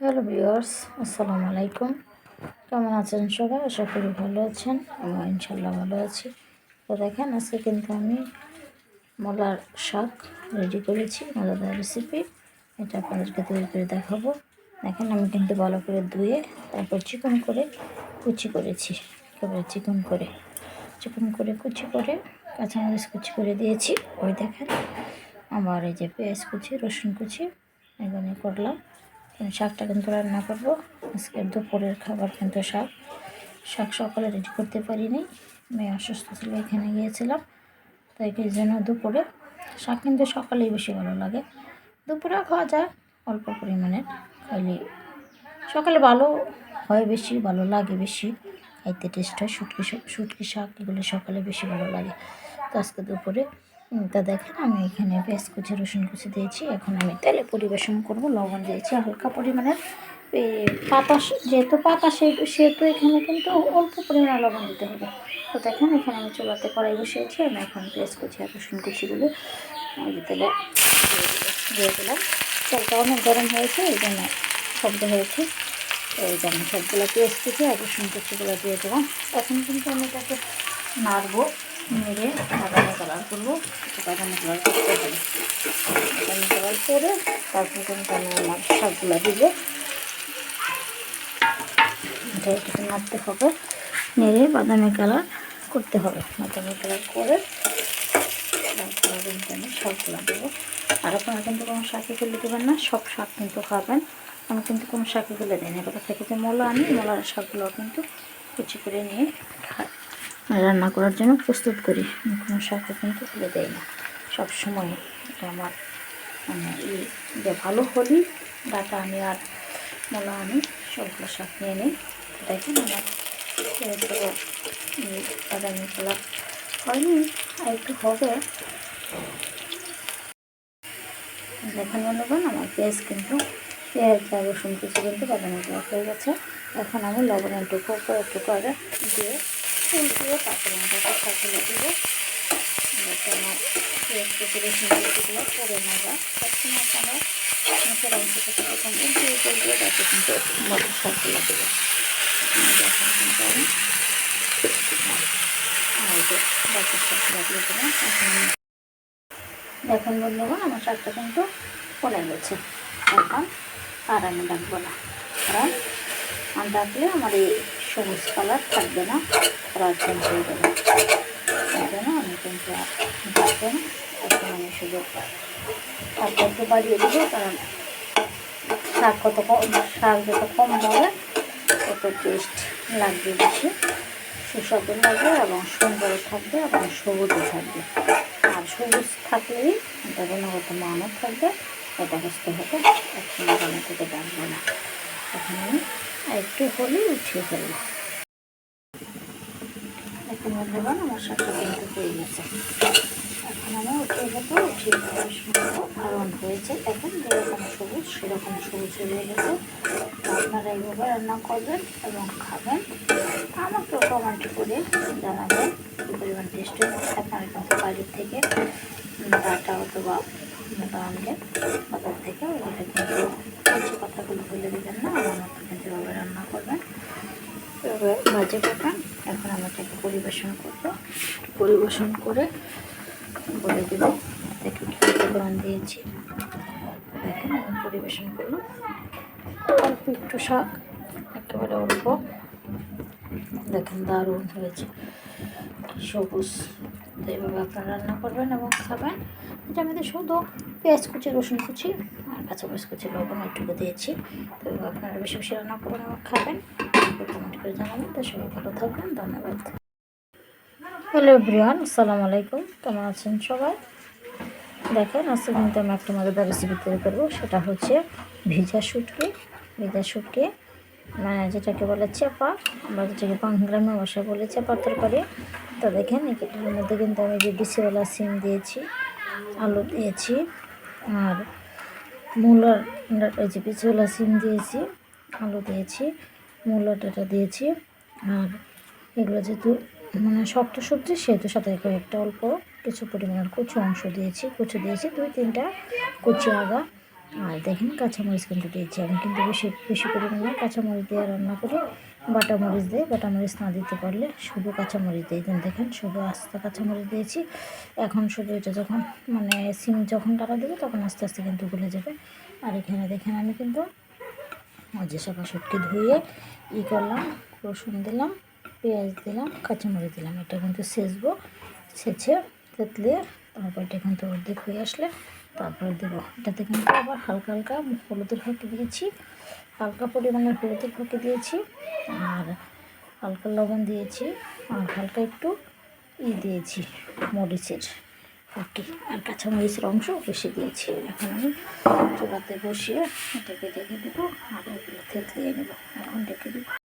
Hello viewers, আসসালামু আলাইকুম। কেমন আছেন সবাই? আশা করি ভালো আছেন। আমি ইনশাল্লাহ ভালো আছি। তো দেখেন, আজকে কিন্তু আমি মলার শাক রেডি করেছি, মজাদার রেসিপি। এটা আপনাদেরকে তৈরি করে দেখাবো। দেখেন, আমি কিন্তু ভালো করে ধুয়ে তারপর চিকন করে কুচি করেছি। একেবারে চিকন করে কুচি করে কাঁচামরিচ কুচি করে দিয়েছি। ওই দেখেন, আমার এই যে পেঁয়াজ কুচি, রসুন কুচি এখানে করলাম। শাকটা কিন্তু রান্না করবো আজকে দুপুরের খাবার। কিন্তু শাক সকালে রেডি করতে পারিনি, মেয়ে অসুস্থ ছিল, এখানে গিয়েছিলাম। তাই এই জন্য দুপুরে শাক কিন্তু সকালেই বেশি ভালো লাগে। দুপুরেও খাওয়া যায় অল্প পরিমাণে, খাইলে সকালে ভালো হয়, বেশি ভালো লাগে, বেশি খাইতে টেস্ট হয়। শুটকি শাক এগুলো সকালে বেশি ভালো লাগে। তো আজকে দুপুরে তা দেখেন, আমি এখানে পেঁয়াজ কুচি, রসুন কুচি দিয়েছি। এখন আমি তেলে পরিবেশন করব। লবণ দিয়েছি হালকা পরিমাণের। পাতা যেহেতু পাতা সেহেতু এখানে কিন্তু অল্প পরিমাণে লবণ দিতে হবে। তো দেখেন, এখানে আমি চুলাতে কড়াই বসিয়েছি। আমি এখন পেঁয়াজ কুচি আর রসুন কুচিগুলো তেলে দিয়ে দিলাম। তেলটা অনেক গরম হয়েছে, এই জন্য শব্দ হয়েছে। এই জন্য সবগুলো পেঁয়াজ কুচি আর রসুন কুচিগুলো দিয়ে দিলাম। এখন কিন্তু আমি এটাকে নাড়বো, নেড়ে বাদামি কালার করবো। বাদামি কালার করতে হবে। বাদামি কালার করে তারপর কিন্তু আমি আমার শাকগুলো দিব। এটা একটু নাড়তে হবে, নেড়ে বাদামি কালার করতে হবে। বাদামি কালার করে তারপরে কিন্তু আমি শাকগুলো দেবো। আর আপনারা কিন্তু কোনো শাকে ফেলে দেবেন না, সব শাক কিন্তু খাবেন। আমি কিন্তু কোনো শাকে ফেলে দিই না। কোথা থেকে যে মলা আনি, মলার শাকগুলো কিন্তু কুচি করে নিয়ে রান্না করার জন্য প্রস্তুত করি। আমি কোনো শাকও কিন্তু ফেলে দেয় না সব সময়। এটা আমার মানে যে ভালো হলি ডাটা আনি আর মলা আনি, সবগুলো শাক নিয়ে নিই। দেখেন, আমার বাদামি কালার হয়নি, আর একটু হবে। দেখেন বন্ধুগণ, আমার পেঁয়াজ আর রসুন কিছু কিন্তু বাদামি কালার হয়ে গেছে। এখন আমি লবণ একটু করে দিয়ে উল্টিয়ে তারপরে আমি শাকগুলো দিব। যাতে আমার পেঁয়াজ কুচি, রসুন কুচিগুলো পরে না যায়। সবসময় আপনারা মুখের অংশ থেকে যখন উল্টিয়ে করবে, তাতে কিন্তু মটর শাকগুলো দেবে। এখন কিন্তু আমি বাকি শাকগুলো দিয়ে দেবো। এখন বন্ধুগণ, আমার শাকটা কিন্তু পড়ে গেছে। এখন আর আমি ডাকবো না, কারণ আর ডাকলে আমার এই সবুজ কালার থাকবে না, কালার চেঞ্জ হয়ে যাবে। তাই জন্য আমি কিন্তু আর ডাকবো না। এখন আমি শুধু শাকটা একটু বাড়িয়ে দেবো, কারণ শাক যত কম হবে তত টেস্ট লাগবে, বেশি সুস্বাদু লাগবে এবং সুন্দর থাকবে এবং সবুজও থাকবে। আর সবুজ থাকলেই এটা গুণগত মানও থাকবে, এটা বুঝতে হবে। এখন আমি থেকে ডাকবো না, এখন আমি একটু হলেই উঠিয়ে ফেলবো। এখন বন্ধুগণ, আমার শাকটা কিন্তু হয়ে গেছে। এখন আমি উঠিয়ে দেবো, উঠিয়ে দেওয়ার সময় কারণ হয়েছে, দেখেন যেরকম সবুজ সেরকম সবুজ হয়ে গেছে। আপনারা এইভাবে রান্না করবেন এবং খাবেন। আমাকেও কমেন্ট করে জানাবেন কী পরিমাণ টেস্ট হয়েছে। আপনারা কিন্তু বাড়ির থেকে ডাটা অথবা আনলে বাজার থেকে, ওইটা কিন্তু কিছু কথাগুলো বলে দেবেন না। আমার মতো কিন্তু এভাবে রান্না করবেন, এভাবে ভাজি করবেন। এখন আমি এটাকে পরিবেশন করবো। পরিবেশন করে বলে দেব একটু উপকরণ দিয়েছি। দেখেন, আমি পরিবেশন করলাম। অল্প একটু শাক, একেবারে অল্প। দেখেন, দারুণ হয়েছে, সবুজ। তো এইভাবে আপনারা রান্না করবেন এবং খাবেন। এটা আমাদের শুধু পেঁয়াজ কুচি, রসুন কুচি আর কাঁচামরিচ কুচি, লবণ একটুকু দিয়েছি। তো এইভাবে আপনারা বেশি বেশি রান্না করবেন এবং খাবেন। কমেন্ট করে জানাবেন। তো সবাই ভালো থাকবেন, ধন্যবাদ। হ্যালো এভরিওয়ান, আসসালামু আলাইকুম। কেমন আছেন সবাই? দেখেন, আজকে কিন্তু আমি একটা মজাদার রেসিপি তৈরি করবো। সেটা হচ্ছে ভেজা শুটকি, মানে যেটাকে বলে চেপা, আমরা যেটাকে গ্রামের ভাষায় বলে চেপার তরকারি। তো দেখেন, এটার মধ্যে কিন্তু আমি যে বিচিওয়ালা সিম দিয়েছি, আলু দিয়েছি, আর মূলার ওই যে বিচিওয়ালা সিম দিয়েছি, আলু দিয়েছি, মূলা ডাঁটা দিয়েছি। আর এগুলো যেহেতু মানে শক্ত সবজি, সেহেতু সাথে একটা অল্প কিছু পরিমাণের কচু দিয়েছি 2-3টা কচি আগা। আর দেখেন কাঁচামরিচ কিন্তু দিয়েছি, আমি কিন্তু বেশি বেশি পরিমাণে কাঁচামরিচ দিয়ে রান্না করি, বাটা মরিচ দিয়ে। বাটা মরিচ না দিতে পারলে শুধু কাঁচামরিচ দিয়ে দিন। দেখেন শুধু আস্তে কাঁচামরিচ দিয়েছি। এখন শুধু এটা যখন মানে সিম যখন টাকা দেবে তখন আস্তে আস্তে কিন্তু গলে যাবে। আর এখানে দেখেন আমি কিন্তু ওই যে শাপা শুটকি ধুয়ে করলাম, রসুন দিলাম, পেঁয়াজ দিলাম, কাঁচামরিচ দিলাম। এটা কিন্তু সেচবো, সেচে তেতলিয়ে তারপর এটা কিন্তু অর্ধেক হয়ে আসলে তারপরে দেবো। এটাতে কিন্তু আবার হালকা হালকা হলুদের ফাঁকি দিয়েছি, হালকা পরিমাণের হলুদের ফাঁকি দিয়েছি, আর হালকা লবণ দিয়েছি, আর হালকা একটু দিয়েছি মরিচের ফাঁকি, আর কাঁচামরিচের অংশ বেশি দিয়েছি। এখন আমি চুলাতে বসিয়ে এটাকে রেখে দেবো, আর এগুলো থেতলিয়ে নেবো। এখন রেখে দেবো।